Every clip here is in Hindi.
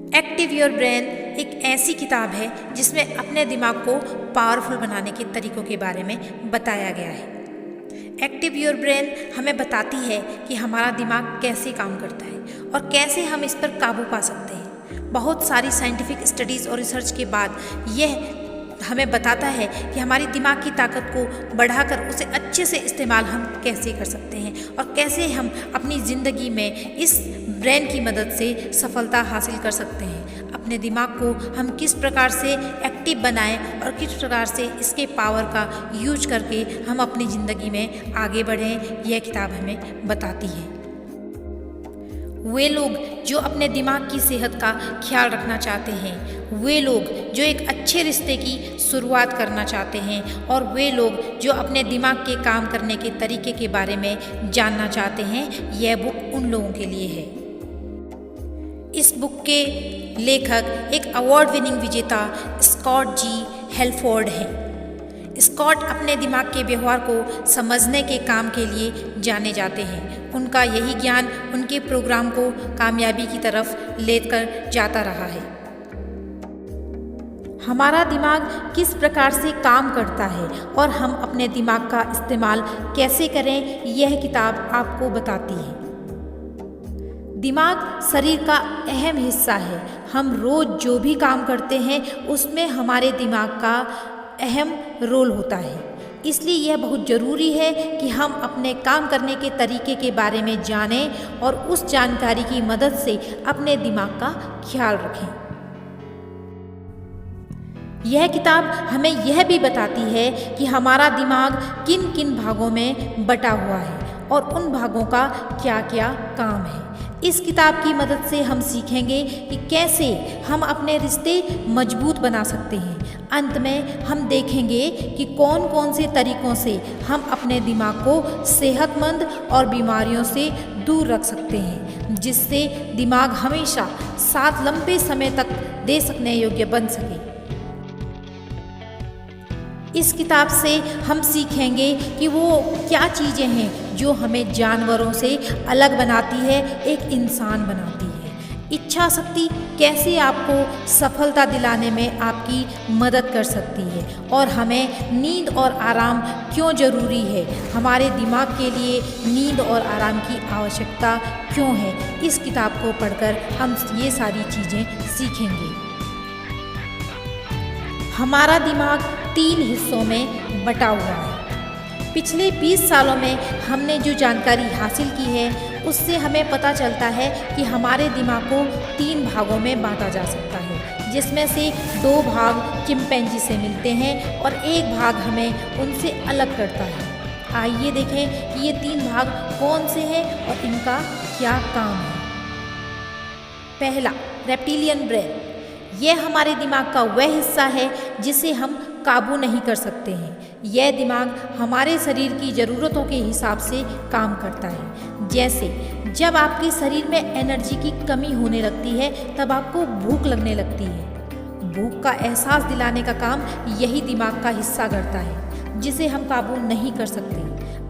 एक्टिव योर ब्रेन एक ऐसी किताब है जिसमें अपने दिमाग को पावरफुल बनाने के तरीकों के बारे में बताया गया है। एक्टिव योर ब्रेन हमें बताती है कि हमारा दिमाग कैसे काम करता है और कैसे हम इस पर काबू पा सकते हैं। बहुत सारी साइंटिफिक स्टडीज़ और रिसर्च के बाद यह हमें बताता है कि हमारी दिमाग की ताकत को बढ़ाकर उसे अच्छे से इस्तेमाल हम कैसे कर सकते हैं और कैसे हम अपनी ज़िंदगी में इस ब्रेन की मदद से सफलता हासिल कर सकते हैं। अपने दिमाग को हम किस प्रकार से एक्टिव बनाएं और किस प्रकार से इसके पावर का यूज करके हम अपनी ज़िंदगी में आगे बढ़ें, यह किताब हमें बताती है। वे लोग जो अपने दिमाग की सेहत का ख्याल रखना चाहते हैं, वे लोग जो एक अच्छे रिश्ते की शुरुआत करना चाहते हैं और वे लोग जो अपने दिमाग के काम करने के तरीके के बारे में जानना चाहते हैं, यह बुक उन लोगों के लिए है। इस बुक के लेखक एक अवार्ड विनिंग विजेता स्कॉट जी हेल्फोर्ड हैं। स्कॉट अपने दिमाग के व्यवहार को समझने के काम के लिए जाने जाते हैं। उनका यही ज्ञान उनके प्रोग्राम को कामयाबी की तरफ लेकर जाता रहा है। हमारा दिमाग किस प्रकार से काम करता है और हम अपने दिमाग का इस्तेमाल कैसे करें, यह किताब आपको बताती है। दिमाग शरीर का अहम हिस्सा है। हम रोज जो भी काम करते हैं उसमें हमारे दिमाग का अहम रोल होता है। इसलिए यह बहुत ज़रूरी है कि हम अपने काम करने के तरीके के बारे में जानें और उस जानकारी की मदद से अपने दिमाग का ख्याल रखें। यह किताब हमें यह भी बताती है कि हमारा दिमाग किन किन भागों में बटा हुआ है और उन भागों का क्या क्या काम है। इस किताब की मदद से हम सीखेंगे कि कैसे हम अपने रिश्ते मजबूत बना सकते हैं। अंत में हम देखेंगे कि कौन कौन से तरीकों से हम अपने दिमाग को सेहतमंद और बीमारियों से दूर रख सकते हैं, जिससे दिमाग हमेशा साथ लंबे समय तक दे सकने योग्य बन सके। इस किताब से हम सीखेंगे कि वो क्या चीज़ें हैं जो हमें जानवरों से अलग बनाती है, एक इंसान बनाती है। इच्छा शक्ति कैसे आपको सफलता दिलाने में आपकी मदद कर सकती है और हमें नींद और आराम क्यों ज़रूरी है, हमारे दिमाग के लिए नींद और आराम की आवश्यकता क्यों है। इस किताब को पढ़कर हम ये सारी चीज़ें सीखेंगे। हमारा दिमाग 3 हिस्सों में बटा हुआ है। पिछले 20 सालों में हमने जो जानकारी हासिल की है उससे हमें पता चलता है कि हमारे दिमाग को 3 भागों में बांटा जा सकता है, जिसमें से 2 भाग चिंपैंजी से मिलते हैं और 1 भाग हमें उनसे अलग करता है। आइए देखें कि ये 3 भाग कौन से हैं और इनका क्या काम है। पहला, रेप्टिलियन ब्रेन। यह हमारे दिमाग का वह हिस्सा है जिसे हम काबू नहीं कर सकते हैं। यह दिमाग हमारे शरीर की ज़रूरतों के हिसाब से काम करता है। जैसे जब आपके शरीर में एनर्जी की कमी होने लगती है तब आपको भूख लगने लगती है। भूख का एहसास दिलाने का काम यही दिमाग का हिस्सा करता है, जिसे हम काबू नहीं कर सकते।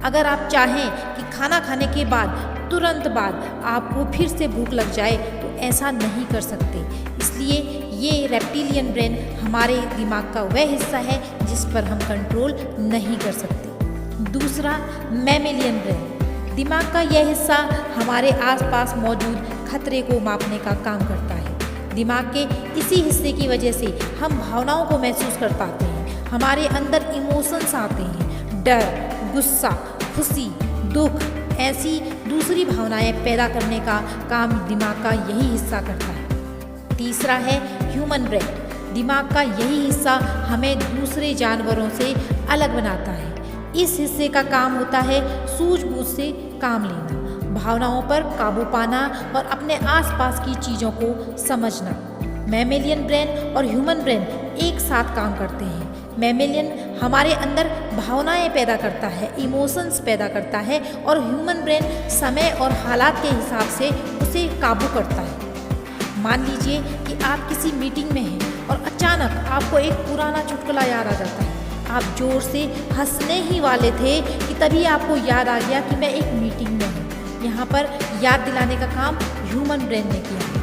अगर आप चाहें कि खाना खाने के बाद तुरंत बाद आपको फिर से भूख लग जाए तो ऐसा नहीं कर सकते। इसलिए ये रेप्टिलियन ब्रेन हमारे दिमाग का वह हिस्सा है जिस पर हम कंट्रोल नहीं कर सकते। दूसरा, मैमेलियन ब्रेन। दिमाग का यह हिस्सा हमारे आसपास मौजूद खतरे को मापने का काम करता है। दिमाग के इसी हिस्से की वजह से हम भावनाओं को महसूस कर पाते हैं। हमारे अंदर इमोशंस आते हैं, डर, गुस्सा, खुशी, दुख, ऐसी दूसरी भावनाएं पैदा करने का काम दिमाग का यही हिस्सा करता है। तीसरा है ह्यूमन ब्रेन। दिमाग का यही हिस्सा हमें दूसरे जानवरों से अलग बनाता है। इस हिस्से का काम होता है सूझबूझ से काम लेना, भावनाओं पर काबू पाना और अपने आसपास की चीज़ों को समझना। मैमेलियन ब्रेन और ह्यूमन ब्रेन एक साथ काम करते हैं। मैमेलियन हमारे अंदर भावनाएं पैदा करता है, इमोशंस पैदा करता है और ह्यूमन ब्रेन समय और हालात के हिसाब से उसे काबू करता है। मान लीजिए कि आप किसी मीटिंग में हैं और अचानक आपको एक पुराना चुटकुला याद आ जाता है। आप जोर से हंसने ही वाले थे कि तभी आपको याद आ गया कि मैं एक मीटिंग में हूँ। यहाँ पर याद दिलाने का काम ह्यूमन ब्रेन ने किया।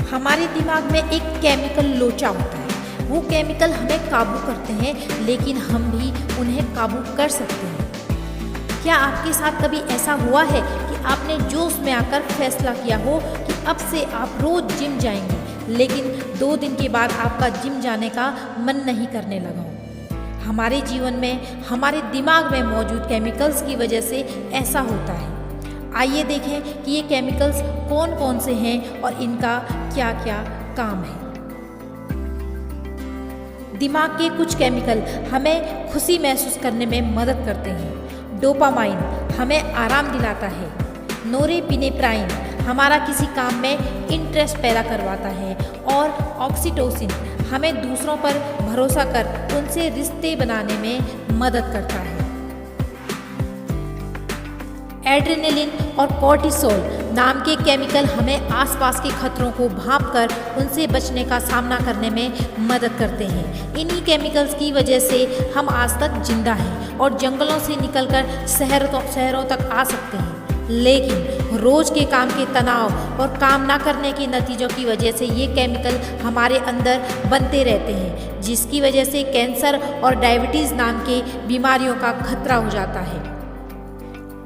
हमारे दिमाग में एक केमिकल लोचा होता है। वो केमिकल हमें काबू करते हैं, लेकिन हम भी उन्हें काबू कर सकते हैं। क्या आपके साथ कभी ऐसा हुआ है कि आपने जोश में आकर फैसला किया हो कि अब से आप रोज जिम जाएंगे, लेकिन 2 दिन के बाद आपका जिम जाने का मन नहीं करने लगा हो? हमारे जीवन में हमारे दिमाग में मौजूद केमिकल्स की वजह से ऐसा होता है। आइए देखें कि ये केमिकल्स कौन कौन से हैं और इनका क्या क्या काम है। दिमाग के कुछ केमिकल हमें खुशी महसूस करने में मदद करते हैं। डोपामाइन हमें आराम दिलाता है। नोरेपिनेफ्राइन हमारा किसी काम में इंटरेस्ट पैदा करवाता है। और ऑक्सीटोसिन हमें दूसरों पर भरोसा कर उनसे रिश्ते बनाने में मदद करता है। एड्रेनलिन और कॉर्टिसोल नाम के केमिकल हमें आसपास के खतरों को भांपकर उनसे बचने का सामना करने में मदद करते हैं। इन्हीं केमिकल्स की वजह से हम आज तक जिंदा हैं और जंगलों से निकलकर शहरों तक आ सकते हैं। लेकिन रोज के काम के तनाव और काम ना करने के नतीजों की वजह से ये केमिकल हमारे अंदर बनते रहते हैं, जिसकी वजह से कैंसर और डायबिटीज़ नाम के बीमारियों का खतरा हो जाता है।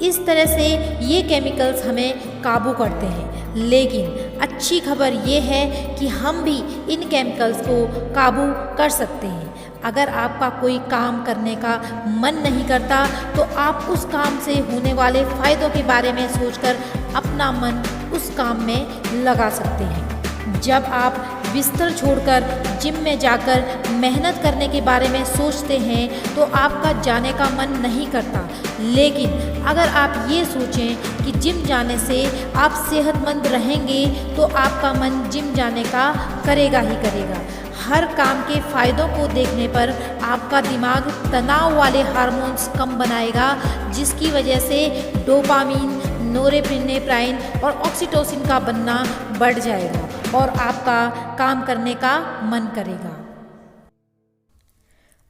इस तरह से ये केमिकल्स हमें काबू करते हैं, लेकिन अच्छी खबर ये है कि हम भी इन केमिकल्स को काबू कर सकते हैं। अगर आपका कोई काम करने का मन नहीं करता तो आप उस काम से होने वाले फ़ायदों के बारे में सोचकर अपना मन उस काम में लगा सकते हैं। जब आप बिस्तर छोड़कर जिम में जाकर मेहनत करने के बारे में सोचते हैं तो आपका जाने का मन नहीं करता, लेकिन अगर आप ये सोचें कि जिम जाने से आप सेहतमंद रहेंगे तो आपका मन जिम जाने का करेगा ही करेगा। हर काम के फ़ायदों को देखने पर आपका दिमाग तनाव वाले हार्मोन्स कम बनाएगा, जिसकी वजह से डोपामीन, नोरेपिनेफ्राइन और ऑक्सीटोसिन का बनना बढ़ जाएगा और आपका काम करने का मन करेगा।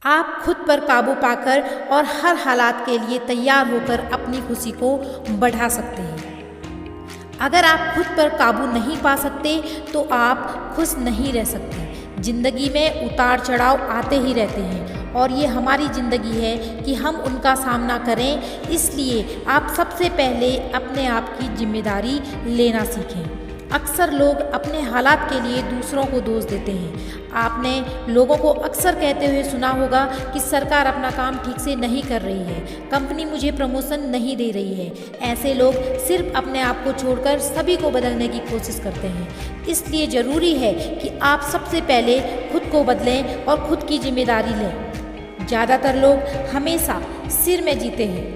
आप खुद पर काबू पाकर और हर हालात के लिए तैयार होकर अपनी खुशी को बढ़ा सकते हैं। अगर आप खुद पर काबू नहीं पा सकते तो आप खुश नहीं रह सकते। जिंदगी में उतार चढ़ाव आते ही रहते हैं और ये हमारी ज़िंदगी है कि हम उनका सामना करें। इसलिए आप सबसे पहले अपने आप की जिम्मेदारी लेना सीखें। अक्सर लोग अपने हालात के लिए दूसरों को दोष देते हैं। आपने लोगों को अक्सर कहते हुए सुना होगा कि सरकार अपना काम ठीक से नहीं कर रही है, कंपनी मुझे प्रमोशन नहीं दे रही है। ऐसे लोग सिर्फ अपने आप को छोड़कर सभी को बदलने की कोशिश करते हैं। इसलिए ज़रूरी है कि आप सबसे पहले खुद को बदलें और खुद की जिम्मेदारी लें। ज़्यादातर लोग हमेशा सिर में जीते हैं।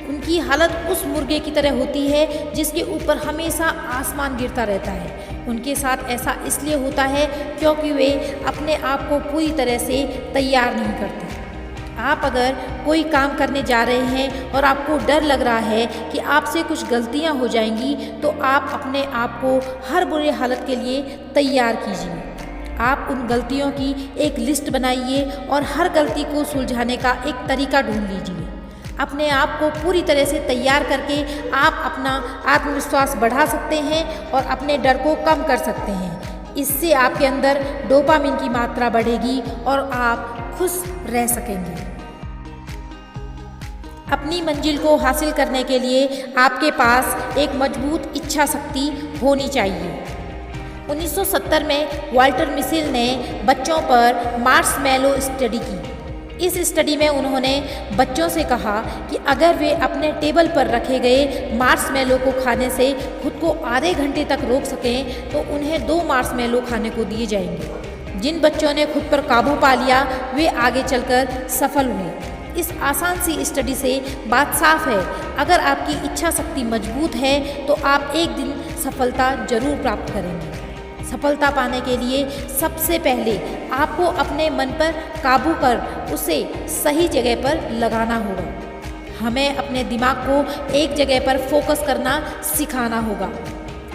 उनकी हालत उस मुर्गे की तरह होती है जिसके ऊपर हमेशा आसमान गिरता रहता है। उनके साथ ऐसा इसलिए होता है क्योंकि वे अपने आप को पूरी तरह से तैयार नहीं करते। आप अगर कोई काम करने जा रहे हैं और आपको डर लग रहा है कि आपसे कुछ गलतियां हो जाएंगी, तो आप अपने आप को हर बुरी हालत के लिए तैयार कीजिए। आप उन गलतियों की एक लिस्ट बनाइए और हर गलती को सुलझाने का एक तरीका ढूंढ लीजिए। अपने आप को पूरी तरह से तैयार करके आप अपना आत्मविश्वास बढ़ा सकते हैं और अपने डर को कम कर सकते हैं। इससे आपके अंदर डोपामिन की मात्रा बढ़ेगी और आप खुश रह सकेंगे। अपनी मंजिल को हासिल करने के लिए आपके पास एक मजबूत इच्छा शक्ति होनी चाहिए। 1970 में वाल्टर मिशेल ने बच्चों पर मार्शमैलो स्टडी की। इस स्टडी में उन्होंने बच्चों से कहा कि अगर वे अपने टेबल पर रखे गए मार्शमैलो को खाने से खुद को आधे घंटे तक रोक सकें तो उन्हें 2 मार्शमैलो खाने को दिए जाएंगे। जिन बच्चों ने खुद पर काबू पा लिया वे आगे चलकर सफल हुए। इस आसान सी स्टडी से बात साफ है, अगर आपकी इच्छा शक्ति मजबूत है तो आप एक दिन सफलता जरूर प्राप्त करेंगे। सफलता पाने के लिए सबसे पहले आपको अपने मन पर काबू कर उसे सही जगह पर लगाना होगा। हमें अपने दिमाग को एक जगह पर फोकस करना सिखाना होगा।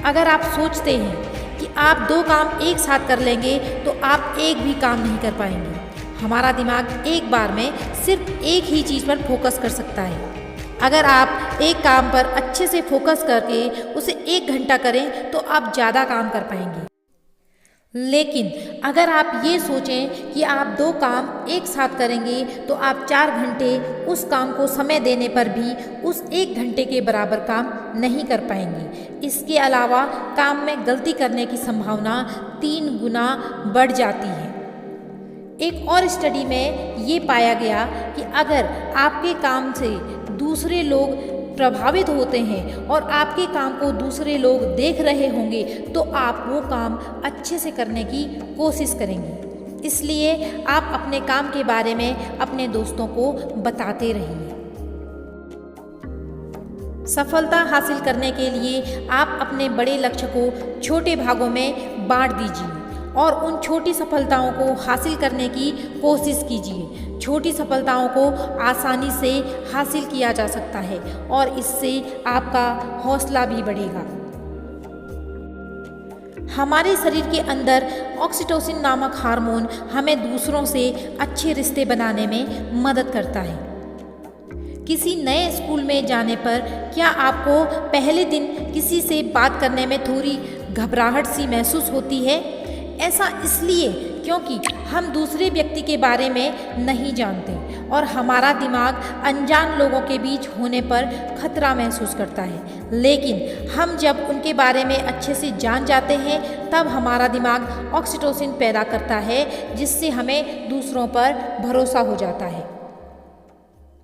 अगर आप सोचते हैं कि आप 2 काम एक साथ कर लेंगे तो आप एक भी काम नहीं कर पाएंगे। हमारा दिमाग एक बार में सिर्फ एक ही चीज़ पर फोकस कर सकता है। अगर आप एक काम पर अच्छे से फोकस करके उसे 1 घंटा करें तो आप ज़्यादा काम कर पाएंगे। लेकिन अगर आप ये सोचें कि आप 2 काम एक साथ करेंगे तो आप 4 घंटे उस काम को समय देने पर भी उस 1 घंटे के बराबर काम नहीं कर पाएंगे। इसके अलावा काम में गलती करने की संभावना 3 गुना बढ़ जाती है। एक और स्टडी में ये पाया गया कि अगर आपके काम से दूसरे लोग प्रभावित होते हैं और आपके काम को दूसरे लोग देख रहे होंगे तो आप वो काम अच्छे से करने की कोशिश करेंगे। इसलिए आप अपने काम के बारे में अपने दोस्तों को बताते रहिए। सफलता हासिल करने के लिए आप अपने बड़े लक्ष्य को छोटे भागों में बांट दीजिए और उन छोटी सफलताओं को हासिल करने की कोशिश कीजिए। छोटी सफलताओं को आसानी से हासिल किया जा सकता है और इससे आपका हौसला भी बढ़ेगा। हमारे शरीर के अंदर ऑक्सीटोसिन नामक हार्मोन हमें दूसरों से अच्छे रिश्ते बनाने में मदद करता है। किसी नए स्कूल में जाने पर क्या आपको पहले दिन किसी से बात करने में थोड़ी घबराहट सी महसूस होती है? ऐसा इसलिए क्योंकि हम दूसरे व्यक्ति के बारे में नहीं जानते और हमारा दिमाग अनजान लोगों के बीच होने पर खतरा महसूस करता है। लेकिन हम जब उनके बारे में अच्छे से जान जाते हैं तब हमारा दिमाग ऑक्सीटोसिन पैदा करता है जिससे हमें दूसरों पर भरोसा हो जाता है।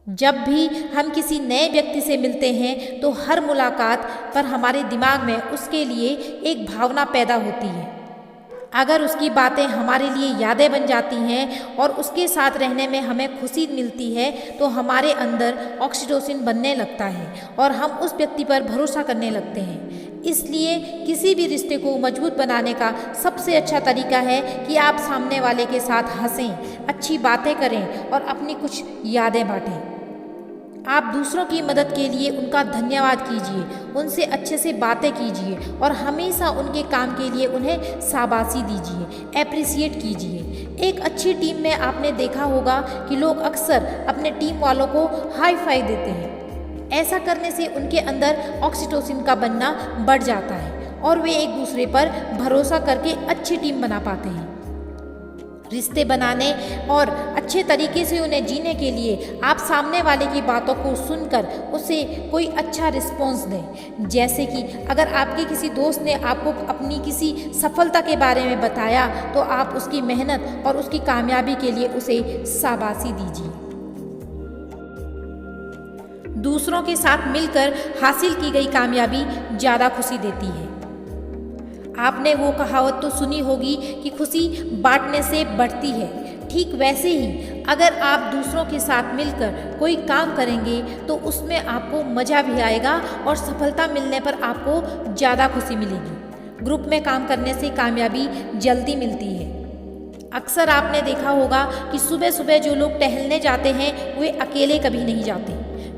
जब भी हम किसी नए व्यक्ति से मिलते हैं तो हर मुलाकात पर हमारे दिमाग में उसके लिए एक भावना पैदा होती है। अगर उसकी बातें हमारे लिए यादें बन जाती हैं और उसके साथ रहने में हमें खुशी मिलती है तो हमारे अंदर ऑक्सीटोसिन बनने लगता है और हम उस व्यक्ति पर भरोसा करने लगते हैं। इसलिए किसी भी रिश्ते को मजबूत बनाने का सबसे अच्छा तरीका है कि आप सामने वाले के साथ हंसें, अच्छी बातें करें और अपनी कुछ यादें बांटें। आप दूसरों की मदद के लिए उनका धन्यवाद कीजिए, उनसे अच्छे से बातें कीजिए और हमेशा उनके काम के लिए उन्हें शाबाशी दीजिए, एप्रिसिएट कीजिए। एक अच्छी टीम में आपने देखा होगा कि लोग अक्सर अपने टीम वालों को हाई फाई देते हैं। ऐसा करने से उनके अंदर ऑक्सीटोसिन का बनना बढ़ जाता है और वे एक दूसरे पर भरोसा करके अच्छी टीम बना पाते हैं। रिश्ते बनाने और अच्छे तरीके से उन्हें जीने के लिए आप सामने वाले की बातों को सुनकर उसे कोई अच्छा रिस्पॉन्स दें। जैसे कि अगर आपके किसी दोस्त ने आपको अपनी किसी सफलता के बारे में बताया तो आप उसकी मेहनत और उसकी कामयाबी के लिए उसे शाबाशी दीजिए। दूसरों के साथ मिलकर हासिल की गई कामयाबी ज़्यादा खुशी देती है। आपने वो कहावत तो सुनी होगी कि खुशी बांटने से बढ़ती है। ठीक वैसे ही अगर आप दूसरों के साथ मिलकर कोई काम करेंगे तो उसमें आपको मज़ा भी आएगा और सफलता मिलने पर आपको ज़्यादा खुशी मिलेगी। ग्रुप में काम करने से कामयाबी जल्दी मिलती है। अक्सर आपने देखा होगा कि सुबह सुबह जो लोग टहलने जाते हैं वे अकेले कभी नहीं जाते,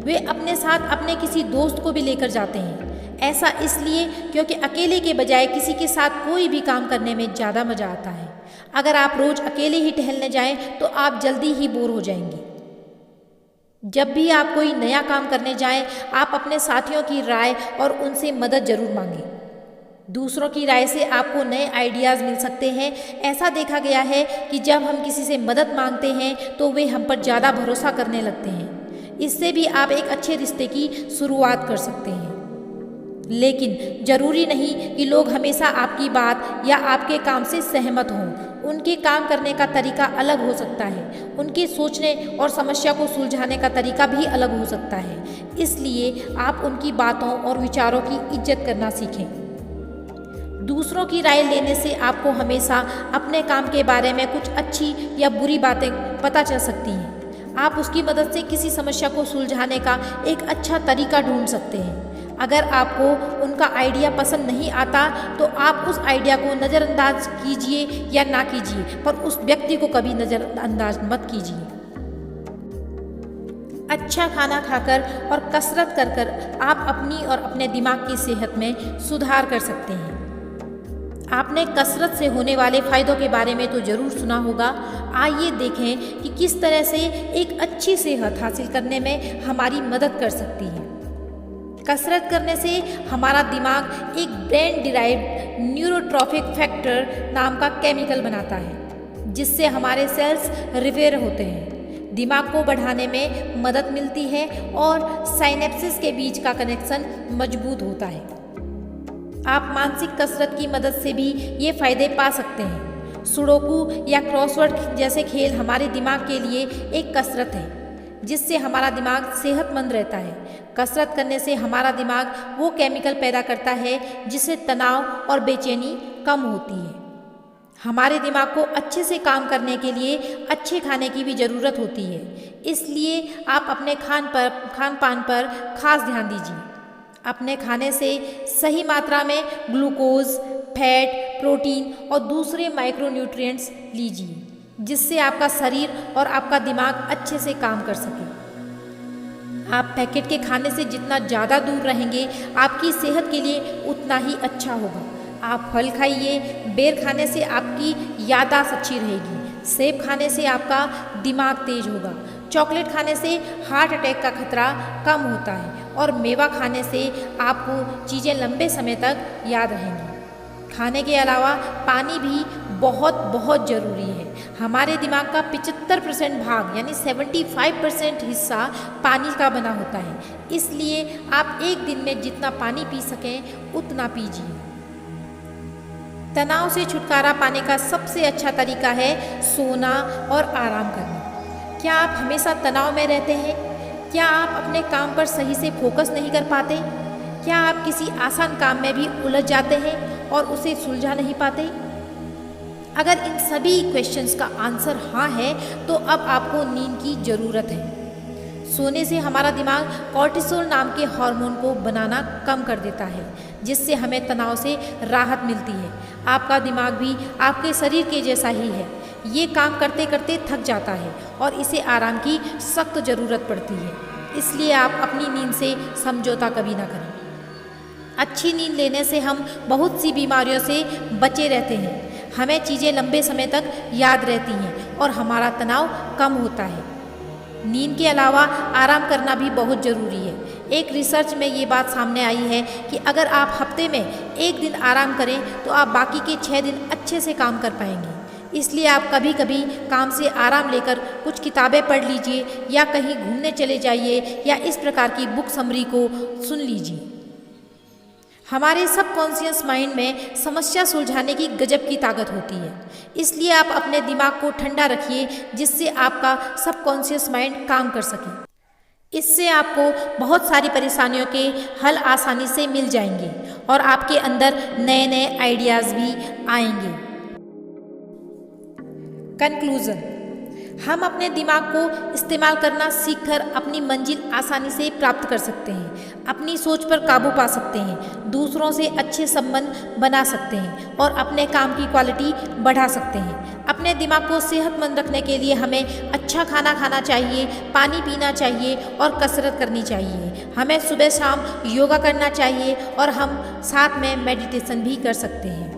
वे अपने साथ अपने किसी दोस्त को भी लेकर जाते हैं। ऐसा इसलिए क्योंकि अकेले के बजाय किसी के साथ कोई भी काम करने में ज़्यादा मज़ा आता है। अगर आप रोज़ अकेले ही टहलने जाएं तो आप जल्दी ही बोर हो जाएंगे। जब भी आप कोई नया काम करने जाएं, आप अपने साथियों की राय और उनसे मदद जरूर मांगें। दूसरों की राय से आपको नए आइडियाज़ मिल सकते हैं। ऐसा देखा गया है कि जब हम किसी से मदद मांगते हैं तो वे हम पर ज़्यादा भरोसा करने लगते हैं। इससे भी आप एक अच्छे रिश्ते की शुरुआत कर सकते हैं। लेकिन ज़रूरी नहीं कि लोग हमेशा आपकी बात या आपके काम से सहमत हों। उनके काम करने का तरीका अलग हो सकता है, उनके सोचने और समस्या को सुलझाने का तरीका भी अलग हो सकता है। इसलिए आप उनकी बातों और विचारों की इज्जत करना सीखें। दूसरों की राय लेने से आपको हमेशा अपने काम के बारे में कुछ अच्छी या बुरी बातें पता चल सकती हैं। आप उसकी मदद से किसी समस्या को सुलझाने का एक अच्छा तरीका ढूंढ सकते हैं। अगर आपको उनका आइडिया पसंद नहीं आता तो आप उस आइडिया को नज़रअंदाज कीजिए या ना कीजिए, पर उस व्यक्ति को कभी नज़रअंदाज मत कीजिए। अच्छा खाना खाकर और कसरत कर कर आप अपनी और अपने दिमाग की सेहत में सुधार कर सकते हैं। आपने कसरत से होने वाले फ़ायदों के बारे में तो ज़रूर सुना होगा। आइए देखें कि किस तरह से एक अच्छी सेहत हासिल करने में हमारी मदद कर सकती है। कसरत करने से हमारा दिमाग एक ब्रेन डिराइव्ड न्यूरोट्रॉफिक फैक्टर नाम का केमिकल बनाता है, जिससे हमारे सेल्स रिपेयर होते हैं, दिमाग को बढ़ाने में मदद मिलती है और साइनेप्सिस के बीच का कनेक्शन मजबूत होता है। आप मानसिक कसरत की मदद से भी ये फायदे पा सकते हैं। सुडोकू या क्रॉसवर्ड जैसे खेल हमारे दिमाग के लिए एक कसरत है, जिससे हमारा दिमाग सेहतमंद रहता है। कसरत करने से हमारा दिमाग वो केमिकल पैदा करता है जिससे तनाव और बेचैनी कम होती है। हमारे दिमाग को अच्छे से काम करने के लिए अच्छे खाने की भी ज़रूरत होती है, इसलिए आप अपने खान पान पर खास ध्यान दीजिए। अपने खाने से सही मात्रा में ग्लूकोज, फैट, प्रोटीन और दूसरे माइक्रोन्यूट्रिएंट्स लीजिए, जिससे आपका शरीर और आपका दिमाग अच्छे से काम कर सके। आप पैकेट के खाने से जितना ज़्यादा दूर रहेंगे, आपकी सेहत के लिए उतना ही अच्छा होगा। आप फल खाइए, बेर खाने से आपकी याददाश्त अच्छी रहेगी, सेब खाने से आपका दिमाग तेज होगा, चॉकलेट खाने से हार्ट अटैक का खतरा कम होता है और मेवा खाने से आपको चीज़ें लंबे समय तक याद रहेंगी। खाने के अलावा पानी भी बहुत ज़रूरी है। हमारे दिमाग का 75% भाग यानी 75% हिस्सा पानी का बना होता है, इसलिए आप एक दिन में जितना पानी पी सकें उतना पीजिए। तनाव से छुटकारा पाने का सबसे अच्छा तरीका है सोना और आराम करना। क्या आप हमेशा तनाव में रहते हैं? क्या आप अपने काम पर सही से फोकस नहीं कर पाते? क्या आप किसी आसान काम में भी उलझ जाते हैं और उसे सुलझा नहीं पाते? अगर इन सभी क्वेश्चंस का आंसर हाँ है, तो अब आपको नींद की ज़रूरत है। सोने से हमारा दिमाग कॉर्टिसोल नाम के हार्मोन को बनाना कम कर देता है, जिससे हमें तनाव से राहत मिलती है। आपका दिमाग भी आपके शरीर के जैसा ही है, ये काम करते करते थक जाता है और इसे आराम की सख्त ज़रूरत पड़ती है। इसलिए आप अपनी नींद से समझौता कभी ना करें। अच्छी नींद लेने से हम बहुत सी बीमारियों से बचे रहते हैं, हमें चीज़ें लंबे समय तक याद रहती हैं और हमारा तनाव कम होता है। नींद के अलावा आराम करना भी बहुत ज़रूरी है। एक रिसर्च में ये बात सामने आई है कि अगर आप हफ्ते में एक दिन आराम करें तो आप बाकी के 6 दिन अच्छे से काम कर पाएंगे। इसलिए आप कभी कभी काम से आराम लेकर कुछ किताबें पढ़ लीजिए या कहीं घूमने चले जाइए या इस प्रकार की बुक समरी को सुन लीजिए। हमारे सबकॉन्शियस माइंड में समस्या सुलझाने की गजब की ताकत होती है, इसलिए आप अपने दिमाग को ठंडा रखिए, जिससे आपका सबकॉन्शियस माइंड काम कर सके। इससे आपको बहुत सारी परेशानियों के हल आसानी से मिल जाएंगे और आपके अंदर नए नए आइडियाज़ भी आएंगे। कंक्लूज़न, हम अपने दिमाग को इस्तेमाल करना सीखकर अपनी मंजिल आसानी से प्राप्त कर सकते हैं, अपनी सोच पर काबू पा सकते हैं, दूसरों से अच्छे संबंध बना सकते हैं और अपने काम की क्वालिटी बढ़ा सकते हैं। अपने दिमाग को सेहतमंद रखने के लिए हमें अच्छा खाना खाना चाहिए, पानी पीना चाहिए और कसरत करनी चाहिए। हमें सुबह शाम योगा करना चाहिए और हम साथ में मेडिटेशन भी कर सकते हैं।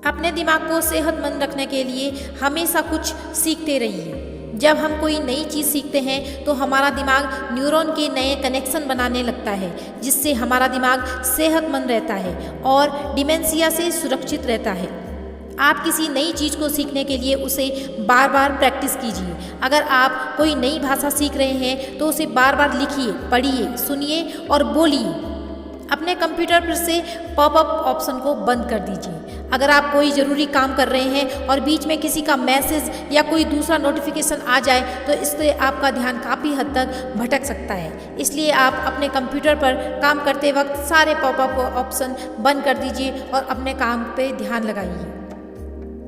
अपने दिमाग को सेहतमंद रखने के लिए हमेशा कुछ सीखते रहिए। जब हम कोई नई चीज़ सीखते हैं तो हमारा दिमाग न्यूरॉन के नए कनेक्शन बनाने लगता है, जिससे हमारा दिमाग सेहतमंद रहता है और डिमेंशिया से सुरक्षित रहता है। आप किसी नई चीज़ को सीखने के लिए उसे बार बार प्रैक्टिस कीजिए। अगर आप कोई नई भाषा सीख रहे हैं तो उसे बार बार लिखिए, पढ़िए, सुनिए और बोलिए। अपने कंप्यूटर पर से पॉपअप ऑप्शन को बंद कर दीजिए। अगर आप कोई ज़रूरी काम कर रहे हैं और बीच में किसी का मैसेज या कोई दूसरा नोटिफिकेशन आ जाए तो इससे आपका ध्यान काफ़ी हद तक भटक सकता है। इसलिए आप अपने कंप्यूटर पर काम करते वक्त सारे पॉपअप ऑप्शन बंद कर दीजिए और अपने काम पे ध्यान लगाइए।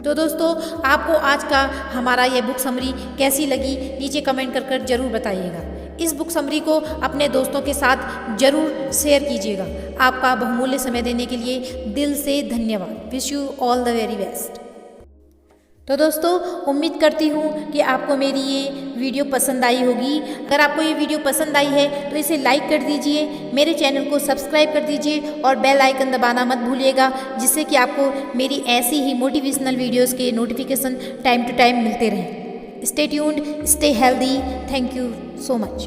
तो दोस्तों, आपको आज का हमारा ये बुक समरी कैसी लगी नीचे कमेंट कर जरूर बताइएगा। इस बुक समरी को अपने दोस्तों के साथ जरूर शेयर कीजिएगा। आपका बहुमूल्य समय देने के लिए दिल से धन्यवाद। Wish you all the very best. तो दोस्तों, उम्मीद करती हूँ कि आपको मेरी ये वीडियो पसंद आई होगी। अगर आपको ये वीडियो पसंद आई है तो इसे लाइक कर दीजिए, मेरे चैनल को सब्सक्राइब कर दीजिए और बेल आइकन दबाना मत भूलिएगा, जिससे कि आपको मेरी ऐसी ही मोटिवेशनल वीडियोस के नोटिफिकेशन टाइम टू टाइम मिलते रहें। Stay tuned, stay healthy. Thank you so much.